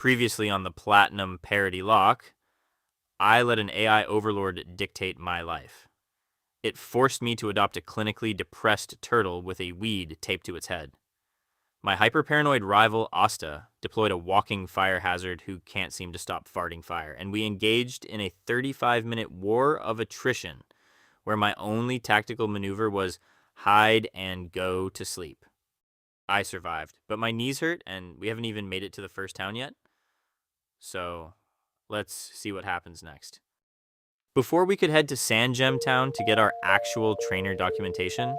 Previously on the Platinum ParodyLocke, I let an AI Overlord dictate my life. It forced me to adopt a clinically depressed turtle with a weed taped to its head. My hyper-paranoid rival, Asta, deployed a walking fire hazard who can't seem to stop farting fire, and we engaged in a 35-minute war of attrition, where my only tactical maneuver was hide and go to sleep. I survived, but my knees hurt, and we haven't even made it to the first town yet. So, let's see what happens next. Before we could head to Sandgem Town to get our actual trainer documentation,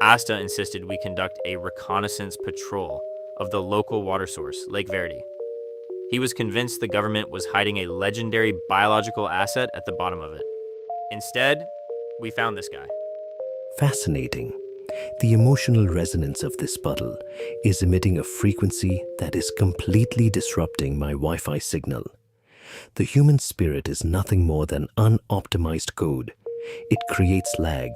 Asta insisted we conduct a reconnaissance patrol of the local water source, Lake Verde. He was convinced the government was hiding a legendary biological asset at the bottom of it. Instead, we found this guy. Fascinating. The emotional resonance of this puddle is emitting a frequency that is completely disrupting my Wi-Fi signal. The human spirit is nothing more than unoptimized code. It creates lag.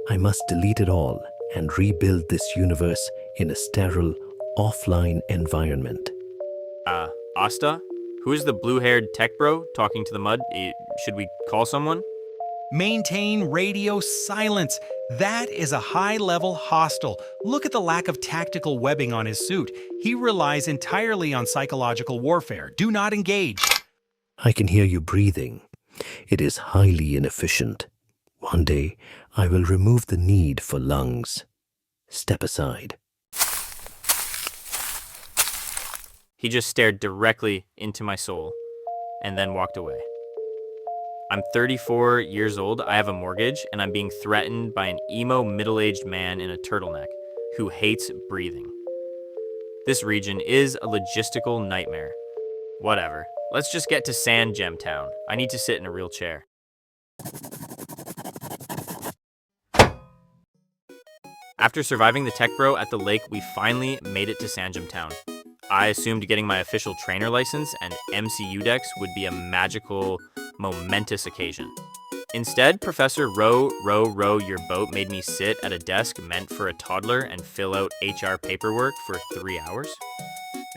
I must delete it all and rebuild this universe in a sterile, offline environment. Asta? Who is the blue-haired tech bro talking to the mud? Should we call someone? Maintain radio silence. That is a high-level hostile. Look at the lack of tactical webbing on his suit. He relies entirely on psychological warfare. Do not engage. I can hear you breathing. It is highly inefficient. One day, I will remove the need for lungs. Step aside. He just stared directly into my soul and then walked away. I'm 34 years old, I have a mortgage, and I'm being threatened by an emo middle-aged man in a turtleneck who hates breathing. This region is a logistical nightmare. Whatever. Let's just get to Sandgem Town. I need to sit in a real chair. After surviving the tech bro at the lake, we finally made it to Sandgem Town. I assumed getting my official trainer license and MCU decks would be a magical, momentous occasion. Instead, Professor Row Your Boat made me sit at a desk meant for a toddler and fill out HR paperwork for 3 hours.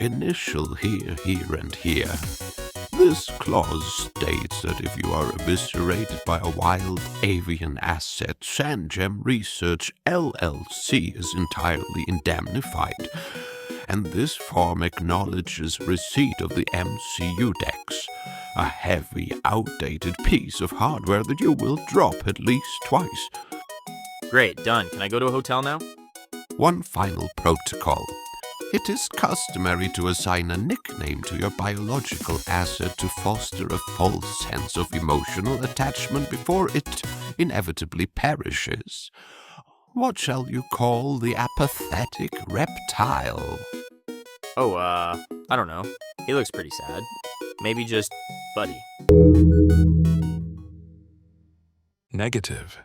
Initial here, and here. This clause states that if you are eviscerated by a wild avian asset, Sandgem Research LLC is entirely indemnified. And this form acknowledges receipt of the MCU decks, a heavy, outdated piece of hardware that you will drop at least twice. Great, done. Can I go to a hotel now? One final protocol. It is customary to assign a nickname to your biological asset to foster a false sense of emotional attachment before it inevitably perishes. What shall you call the apathetic reptile? Oh, I don't know. He looks pretty sad. Maybe just Buddy. Negative.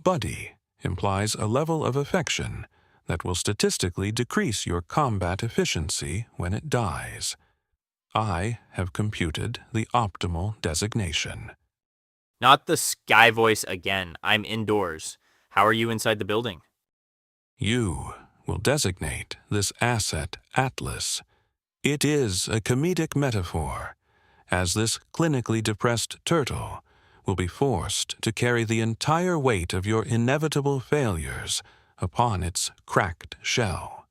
Buddy implies a level of affection that will statistically decrease your combat efficiency when it dies. I have computed the optimal designation. Not the sky voice again. I'm indoors. How are you inside the building? You will designate this asset Atlas. It is a comedic metaphor, as this clinically depressed turtle will be forced to carry the entire weight of your inevitable failures upon its cracked shell.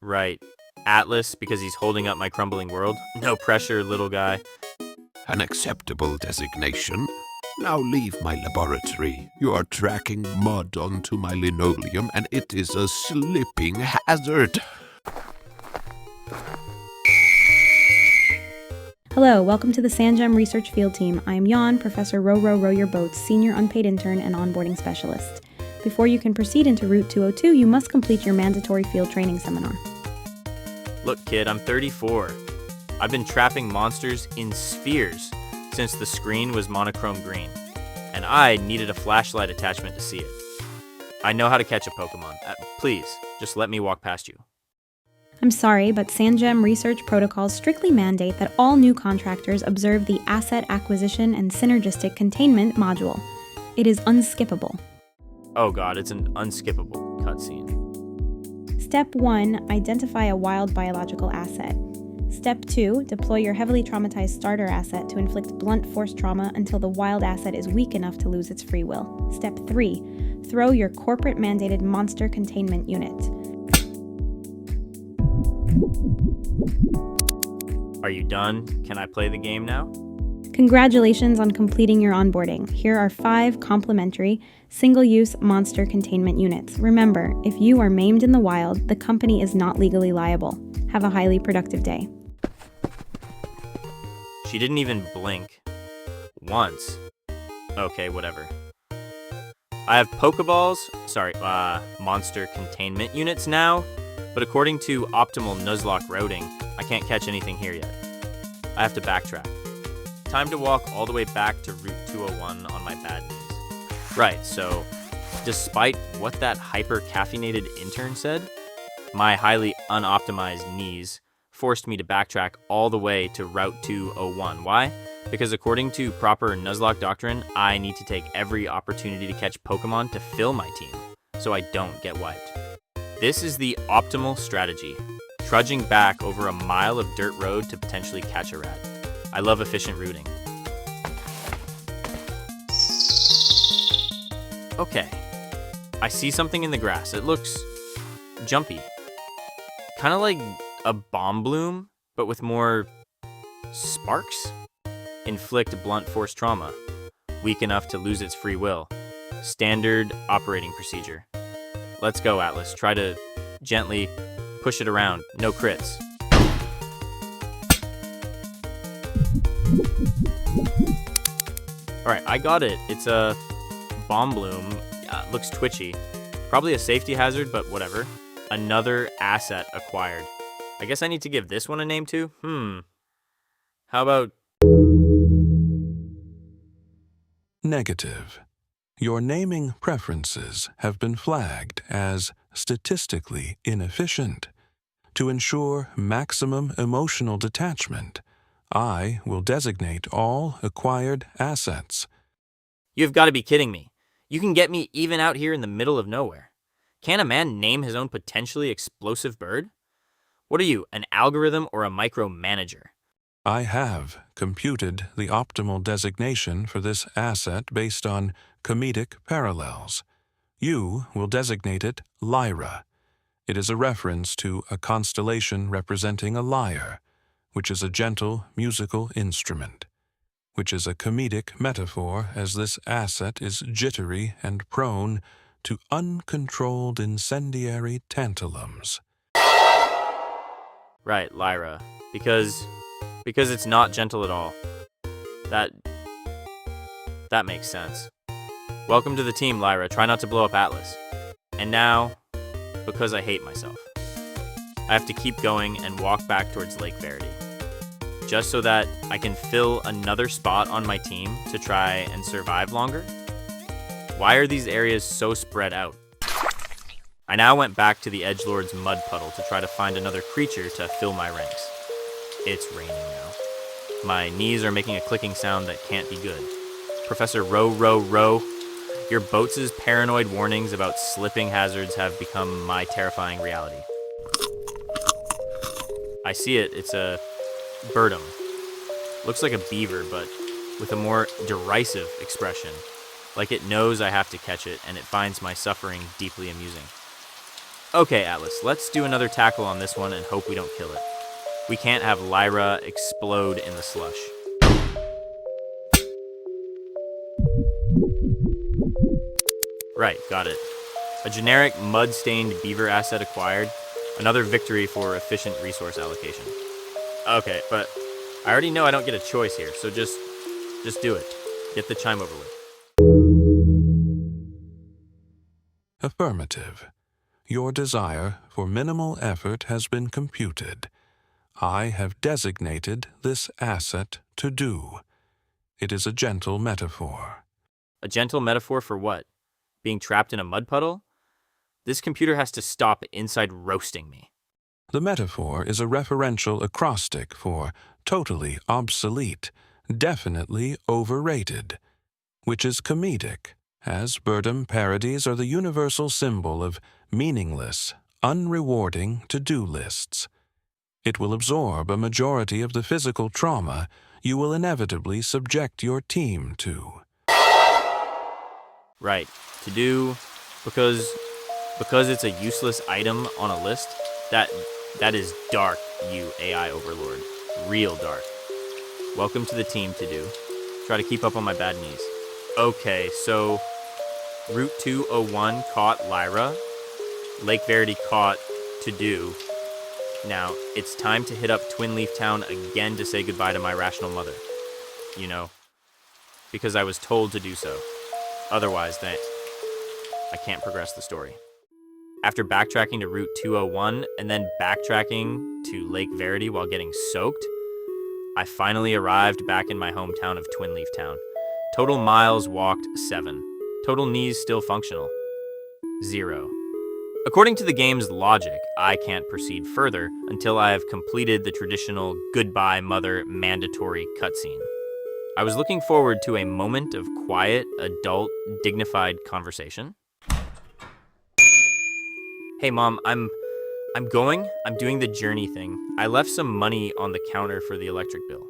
Right. Atlas, because he's holding up my crumbling world. No pressure, little guy. An acceptable designation. Now leave my laboratory. You are tracking mud onto my linoleum, and it is a slipping hazard. Hello, welcome to the Sandgem Research Field Team. I am Yawn, Professor Row Your Boat's Senior Unpaid Intern and Onboarding Specialist. Before you can proceed into Route 202, you must complete your mandatory field training seminar. Look, kid, I'm 34. I've been trapping monsters in spheres since the screen was monochrome green, and I needed a flashlight attachment to see it. I know how to catch a Pokemon. Please, just let me walk past you. I'm sorry, but Sandgem research protocols strictly mandate that all new contractors observe the Asset Acquisition and Synergistic Containment module. It is unskippable. Oh god, it's an unskippable cutscene. Step 1, identify a wild biological asset. Step 2, deploy your heavily traumatized starter asset to inflict blunt force trauma until the wild asset is weak enough to lose its free will. Step 3, throw your corporate-mandated monster containment unit. Are you done? Can I play the game now? Congratulations on completing your onboarding. Here are 5 complimentary, single-use monster containment units. Remember, if you are maimed in the wild, the company is not legally liable. Have a highly productive day. She didn't even blink. Once. Okay, whatever. I have monster containment units now, but according to optimal Nuzlocke routing, I can't catch anything here yet. I have to backtrack. Time to walk all the way back to Route 201 on my bad days. Right, so despite what that hyper-caffeinated intern said, my highly unoptimized knees forced me to backtrack all the way to Route 201. Why? Because according to proper Nuzlocke doctrine, I need to take every opportunity to catch Pokemon to fill my team, so I don't get wiped. This is the optimal strategy, trudging back over a mile of dirt road to potentially catch a rat. I love efficient routing. Okay, I see something in the grass. It looks jumpy. Kind of like a bomb bloom, but with more sparks? Inflict blunt force trauma. Weak enough to lose its free will. Standard operating procedure. Let's go, Atlas. Try to gently push it around. No crits. Alright, I got it. It's a bomb bloom. Looks twitchy. Probably a safety hazard, but whatever. Another asset acquired. I guess I need to give this one a name too? How about... Negative. Your naming preferences have been flagged as statistically inefficient. To ensure maximum emotional detachment, I will designate all acquired assets. You've got to be kidding me. You can get me even out here in the middle of nowhere. Can a man name his own potentially explosive bird? What are you, an algorithm or a micromanager? I have computed the optimal designation for this asset based on comedic parallels. You will designate it Lyra. It is a reference to a constellation representing a lyre, which is a gentle musical instrument, which is a comedic metaphor as this asset is jittery and prone to uncontrolled incendiary tantalums. Right, Lyra. Because it's not gentle at all. That makes sense. Welcome to the team, Lyra. Try not to blow up Atlas. And now, because I hate myself, I have to keep going and walk back towards Lake Verity, just so that I can fill another spot on my team to try and survive longer. Why are these areas so spread out? I now went back to the Edgelord's mud puddle to try to find another creature to fill my ranks. It's raining now. My knees are making a clicking sound that can't be good. Professor Row, your boats' paranoid warnings about slipping hazards have become my terrifying reality. I see it. It's a birdum. Looks like a beaver, but with a more derisive expression. Like it knows I have to catch it, and it finds my suffering deeply amusing. Okay, Atlas, let's do another tackle on this one and hope we don't kill it. We can't have Lyra explode in the slush. Right, got it. A generic mud-stained beaver asset acquired. Another victory for efficient resource allocation. Okay, but I already know I don't get a choice here, so just do it. Get the chime over with. Affirmative. Your desire for minimal effort has been computed. I have designated this asset to do. It is a gentle metaphor. A gentle metaphor for what? Being trapped in a mud puddle? This computer has to stop inside roasting me. The metaphor is a referential acrostic for totally obsolete, definitely overrated, which is comedic, as Birdom parodies are the universal symbol of meaningless, unrewarding to-do lists. It will absorb a majority of the physical trauma you will inevitably subject your team to. Right. To do, because it's a useless item on a list, that is dark, you AI Overlord. Real dark. Welcome to the team, to do. Try to keep up on my bad knees. Okay, so Route 201 caught Lyra. Lake Verity caught to do. Now, it's time to hit up Twin Leaf Town again to say goodbye to my rational mother. You know, because I was told to do so. Otherwise, I can't progress the story. After backtracking to Route 201 and then backtracking to Lake Verity while getting soaked, I finally arrived back in my hometown of Twin Leaf Town. Total miles walked 7. Total knees still functional 0. According to the game's logic, I can't proceed further until I have completed the traditional goodbye mother mandatory cutscene. I was looking forward to a moment of quiet, adult, dignified conversation. Hey Mom, I'm doing the journey thing. I left some money on the counter for the electric bill.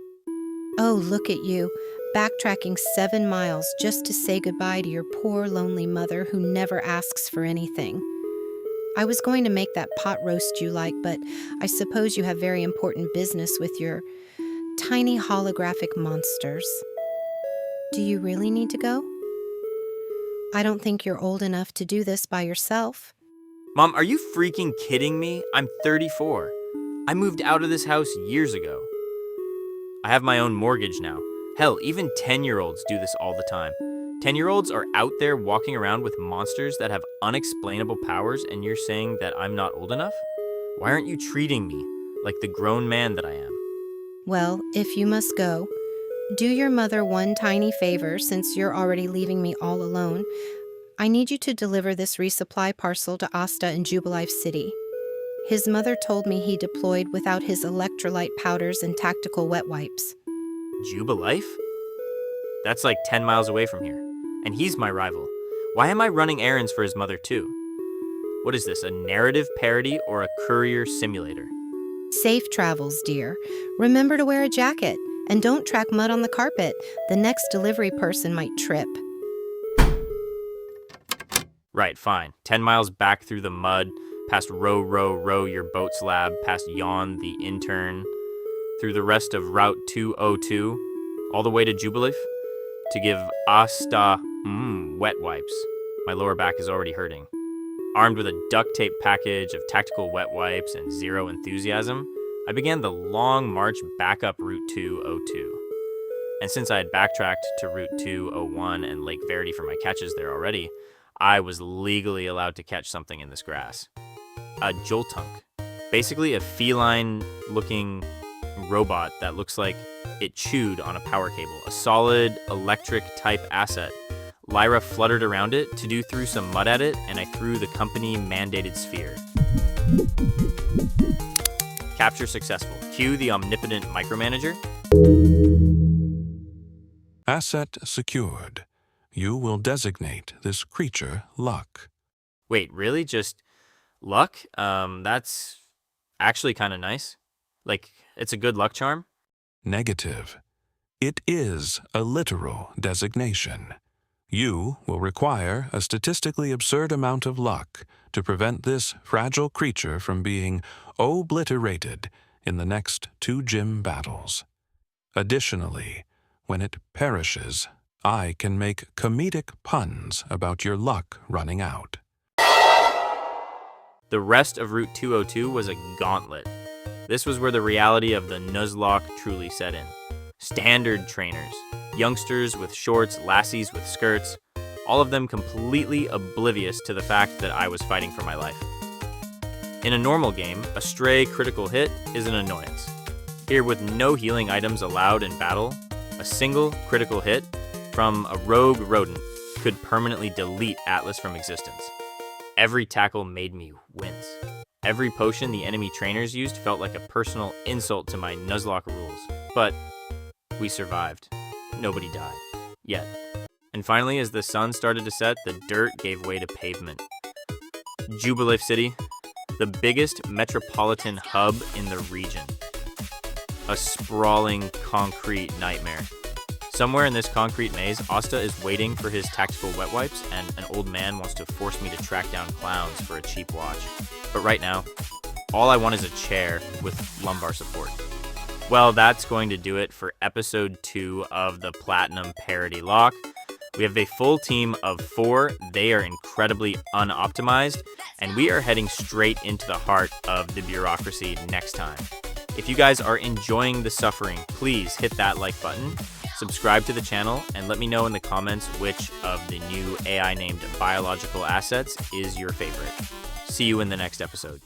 Oh, look at you, backtracking 7 miles just to say goodbye to your poor, lonely mother who never asks for anything. I was going to make that pot roast you like, but I suppose you have very important business with your tiny holographic monsters. Do you really need to go? I don't think you're old enough to do this by yourself. Mom, are you freaking kidding me? I'm 34. I moved out of this house years ago. I have my own mortgage now. Hell, even 10-year-olds do this all the time. 10-year-olds are out there walking around with monsters that have unexplainable powers, and you're saying that I'm not old enough? Why aren't you treating me like the grown man that I am? Well, if you must go, do your mother one tiny favor since you're already leaving me all alone. I need you to deliver this resupply parcel to Asta in Jubilife City. His mother told me he deployed without his electrolyte powders and tactical wet wipes. Jubilife? That's like 10 miles away from here. And he's my rival. Why am I running errands for his mother too? What is this, a narrative parody or a courier simulator? Safe travels, dear. Remember to wear a jacket. And don't track mud on the carpet. The next delivery person might trip. Right, fine. 10 miles back through the mud, past row your boat's lab, past Yawn, the intern, through the rest of Route 202, all the way to Jubilife, to give Asta wet wipes. My lower back is already hurting. Armed with a duct tape package of tactical wet wipes and zero enthusiasm, I began the long march back up Route 202. And since I had backtracked to Route 201 and Lake Verity for my catches there already, I was legally allowed to catch something in this grass. A Joltunk. Basically a feline-looking robot that looks like it chewed on a power cable. A solid electric-type asset. Lyra fluttered around it, to do threw some mud at it, and I threw the company-mandated sphere. Capture successful. Cue the omnipotent micromanager. Asset secured. You will designate this creature Luck. Wait, really? Just luck? That's actually kind of nice. Like, it's a good luck charm? Negative. It is a literal designation. You will require a statistically absurd amount of luck to prevent this fragile creature from being obliterated in the next 2 gym battles. Additionally, when it perishes, I can make comedic puns about your luck running out. The rest of Route 202 was a gauntlet. This was where the reality of the Nuzlocke truly set in. Standard trainers, youngsters with shorts, lassies with skirts, all of them completely oblivious to the fact that I was fighting for my life. In a normal game, a stray critical hit is an annoyance. Here, with no healing items allowed in battle, a single critical hit from a rogue rodent could permanently delete Atlas from existence. Every tackle made me wince. Every potion the enemy trainers used felt like a personal insult to my Nuzlocke rules. But we survived. Nobody died. Yet. And finally, as the sun started to set, the dirt gave way to pavement. Jubilife City. the biggest metropolitan hub in the region. A sprawling concrete nightmare. Somewhere in this concrete maze, Asta is waiting for his tactical wet wipes, and an old man wants to force me to track down clowns for a cheap watch. But right now, all I want is a chair with lumbar support. Well, that's going to do it for episode 2 of the Platinum ParodyLocke. We have a full team of 4. They are incredibly unoptimized, and we are heading straight into the heart of the bureaucracy next time. If you guys are enjoying the suffering, please hit that like button, subscribe to the channel, and let me know in the comments which of the new AI named biological assets is your favorite. See you in the next episode.